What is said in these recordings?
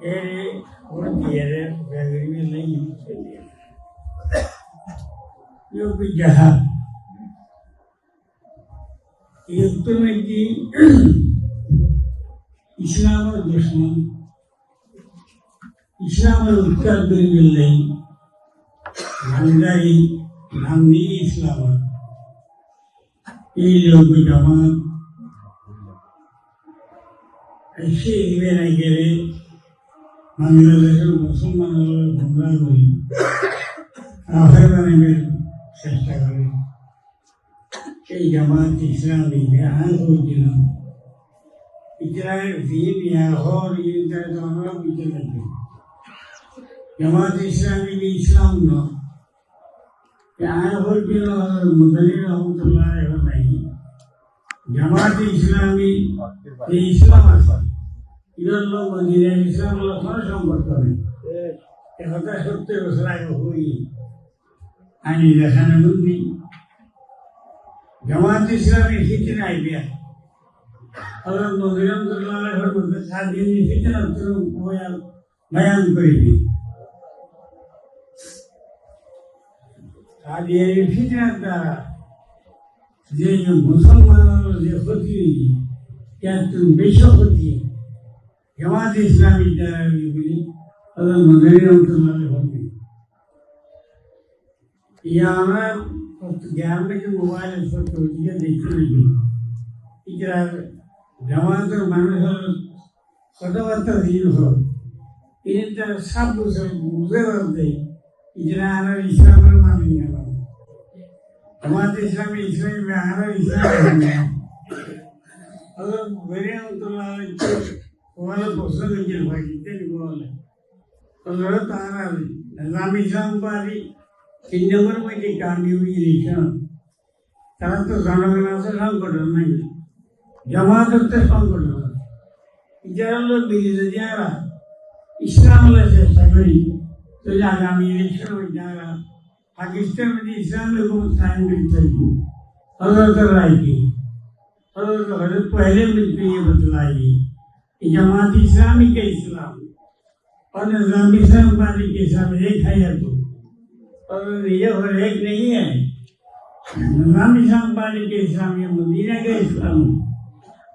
Ordinary very willing. You be jahab. Itu lagi Islam dushman. Islam utkar bilai. Nandai nandi Islam. Ini logo jamaat. ऐसे event आगे रे बांग्लादेश में मुसलमान लोग घूमना हुई आखिर में चेष्टा करें कि जमात इस्लामी में आंख उठना इजराइल दीन या और ये तरह दोनों बीच लगे जमात इस्लामी में इस्लाम ना कि आंख उठना और मुदलिन रहमतुल्लाह अलैहि नहीं जमात इस्लामी ये इस्लाम आसा इधर लोग मदीना इस्लाम लोग कौन संपर्क करें ये होता सत्य वसराय हुई आनी जैसा नबी जमात इस्लामी कितना आइडिया अगर मदीना तो लाल हर बंदे शादी में कितना तो वो यार बयान करेगी शादी में कितना था ये जो मुसलमानों से होती है क्या तुम बेशक होती है जमात इस्लामी तरह भी अगर मदीना तो लाल होगी यहाँ ज्ञान में जो मोबाइल पर टोटियाँ देखी लगी इधर जमात और मानव कदवत्ता दीन हो इन तरह सब मुझे रहते इधर आना इस्लाम में मानेंगे जमात इस्लामी इस्लाम में आना इस्लाम में अगर मेरे तो लाल वाला पसंद नहीं भाई तेरी बोले तो लड़त आना निज़ाम इस्लाम पारी किन्नवर में जो कामी हुई रिश्ता तारा तो जानवरों से काम करना नहीं जमात करते काम करना इधर लोग बिल्ली जा रहा इस्लाम ले से सगरी तो जागामी रिश्ता में जा रहा पाकिस्तान में इस्लाम में बहुत साइन करते हैं अगर तो राइकी अगर तो हर पहले मिलते ये बतलाई जमात इस्लामी के इस्लाम और निज़ाम इस्लाम पार्टी के इस्लाम एक है या तो और ये और एक नहीं है निज़ाम इस्लाम पार्टी के इस्लाम ये मदीना के इस्लाम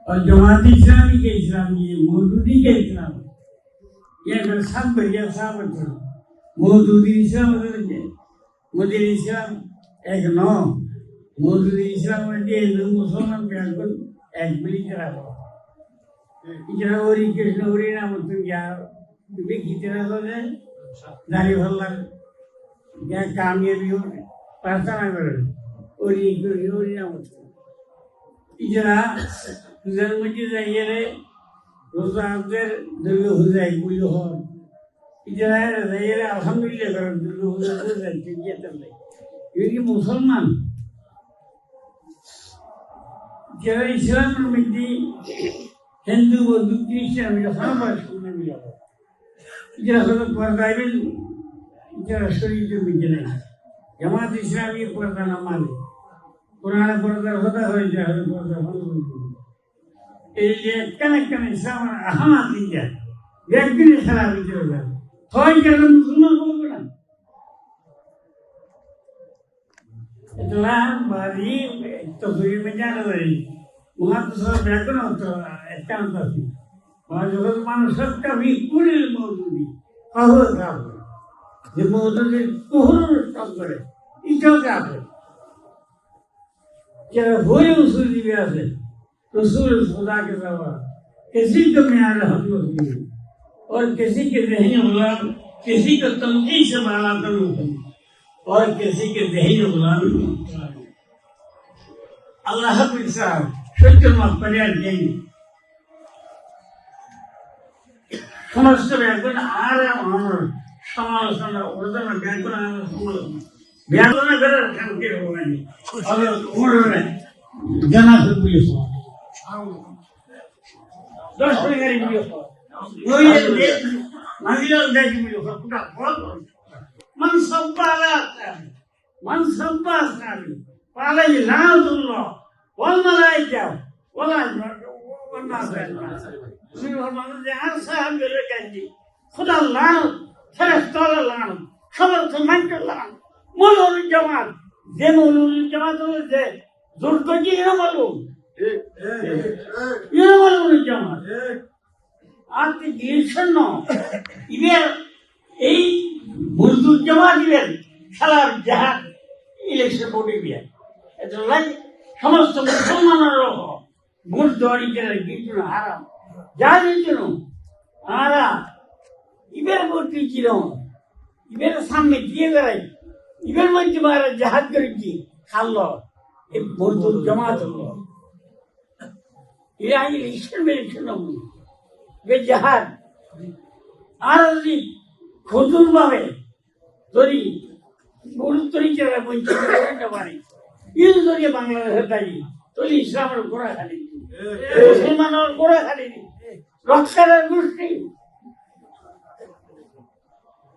और जमात इस्लामी के इस्लाम ये मौजूदी के इस्लाम ये अगर सब बढ़िया साफ रखना मौजूदी इस्लाम मदीना इस्लाम एक नौ मौजूदी इस्लाम में ये मुसलमान बिल्कुल एक बिल्ली करा इजना ओरी कृष्ण ओरी नाम तुम यार भी कितना तो है दारी भल्ला क्या कामयाबी हो प्रार्थना करें ओरी नाम इजना जन्म की जाइए रे रोज़ आपसे दिल हो जाए कोई हो इजना जाइए रे अल्हम्दुलिल्लाह करो दिल हो जाए ठीक है तब ये कि मुसलमान जब इस्लाम में मिलती हिंदू बौद्ध क्रिश्चियन में हर बार सुनने मिला इधर हज़रत परदाइबिल इधर शरीर में मिले जमात इस्लामी पर्दा न माने पुराना पर्दा होता है इधर हज़रत पर्दा ये कनेक्शन इस्लाम अहम आती है व्यक्ति ने खराब इधर उधर थोड़ी करना मुसलमान को बना इतना बारी तो फिर में जाना रही वहाँ तो सब बैठना होता है एकांत थी वहाँ जो तो मानसिक का भी पूरे मौजूदी अहो काम ये मौजूदी कोहर काम करे इतना क्या करे क्या होए उसूल दिव्या से उसूल खुदा के सवा किसी को म्यार हम लोग नहीं और किसी के ज़हनी गुलाम किसी को तमकी से मारा करूँ और किसी के ज़हनी गुलाम अल्लाह को इंसान शुक्र मक़बूलियत देंगे समस्त व्याकुल आराम हमर समालोचना उर्दन व्याकुल आराम समालोचना व्याकुल कर संकेत होगा नहीं अगर उन्होंने जना से पुलिस दस गरीब पुलिस वो ये मंदिर देख पुलिस पूरा बहुत मन सब्बा पाला ये लातुल्लाह वल मलाइका वला वन्नास सुबह मन जहां साहब ले कंजी খোদার লানত, ফেরেশতার লানত, সমস্ত মানুষের লানত। মৌলুল জামাত, যে মৌলুল জামাত হচ্ছে দুর্গ কি মালুম জামাত আপনি দিয়েছেন না ইবের এই মজদুর জামাত দিবেন খেলার জাহাজ ইলেকশন বোর্ডে বিয়ে এত লাগে সমস্ত মুসলমানেরও ভোট দেওয়ারি করে দিয়েছিল হারাম যা দিয়েছিল আরা ইবের ভোট দিয়েছিল ইবের সামনে দিয়ে বেড়াই ইবের মধ্যে মারা জাহাজ করেছি খাল্ল এই মজদুর জামাত হলো এরা ইলেকশন মেরেছিল জাহাজ আর যদি খজুর ভাবে ধরি গুরুত্বরী যারা বঞ্চিত করতে পারে ইউ যদি বাংলাদেশের দায়ী তাহলে ইসলামের গোড়া খালি মুসলমানের গোড়া খালি রক্ষারের গোষ্ঠী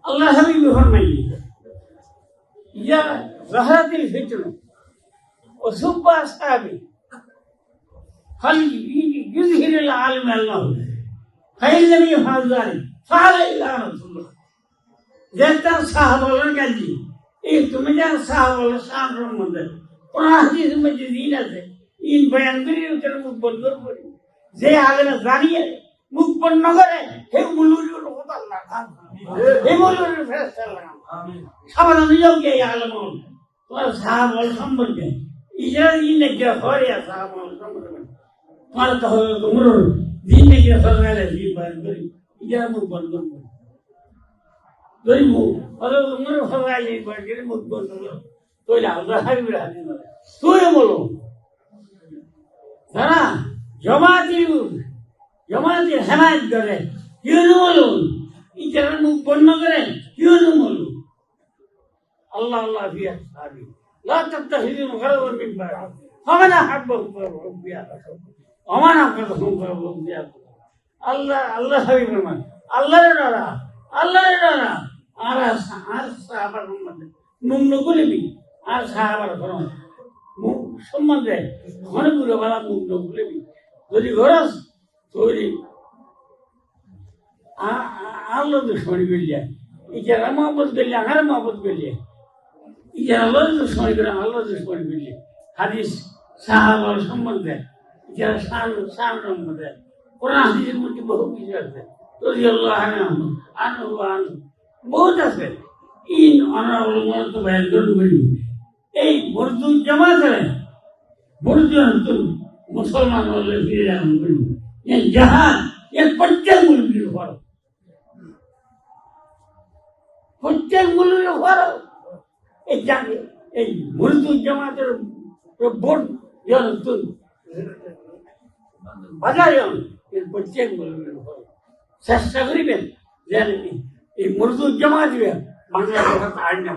আল্লাহ হাবিব ফরমাই ইয়া জাহরাতিল ফিতন ও সুব্বা আসহাবি হল ইউযহিরুল আলিম আল্লাহ ফাইন লাম ইয়াফআল যালিক ফাআলাইহি রাসূলুল্লাহ যেটা সাহাবাদের কাছে এই তুমি যা সাহাবাদের সামনের মধ্যে কোন হাদিস মধ্যে দিন আছে ইন বয়ান করি উত্তর মুখ বন্ধ করি যে আলেমে জানিয়ে মুখ বন্ধ করে হে মুলুরির কথা আল্লাহ হে মুলুরির ফেরেশতা আল্লাহ আমিন সাবান যোগ্য এই আলেম তোমার সাহাবাদের সম্পর্কে ইজরা ইনে কে হয় সাহাবাদের সম্পর্কে তোমার তো হলো তোমার দিনে কে সরকারে দি বয়ান করি ইজরা মুখ বন্ধ করি যদি মুখ অথবা তোমার সবাই এই বয়ান মুখ বন্ধ করো তাহলে আল্লাহ হাবিবের হাদিস বলে তুই বলো যারা জমাতির হেমায়ত করে কেউ বলুন ইটার মুখ বন্ধ করে কেউ বলুন আল্লাহ আল্লাহ ফিয়া সাহাবি লা তাত্তাখিযু গারাওয়ান মিন বা'দ ফামান আহাব্বাহু ফাহুব্বিয়া ওমান আকাদাহু ফাহুব্বিয়া আল্লাহ আল্লাহ হাবিব মানে আল্লাহর দ্বারা আর সাহাবার সম্বন্ধে মুখ নকুলিবি আর সাহাবার ফরমান মুখ সম্বন্ধে মনে পুরো বলা মুখ নকুলিবি যদি ঘরস তৈরি আল্লাহ দুশ্মনী করলে ইজারা মহব্বত করলে আহার মহব্বত করলে ইজারা আল্লাহ দুশ্মনী করে আল্লাহ দুশ্মনী করলে হাদিস সাহাবার সম্বন্ধে ইজারা শান সম্বন্ধে কোরআন হাদিসের মধ্যে বহু কিছু আছে যদি আল্লাহ আনু বহুত আছে ইন অনারবল মত বয়ান করবেন এই মজদুর জামাতে মজদুর মুসলমান হলে ফিরে যাবেন এই জাহাজ এর প্রত্যেক মুলকির ফরক এই জাগে এই মজদুর জামাতের ভোট বাজার এর প্রত্যেক মুলকির ফরক চেষ্টা করিবেন যে এই মজদুর জামাত বাংলাদেশ আইন না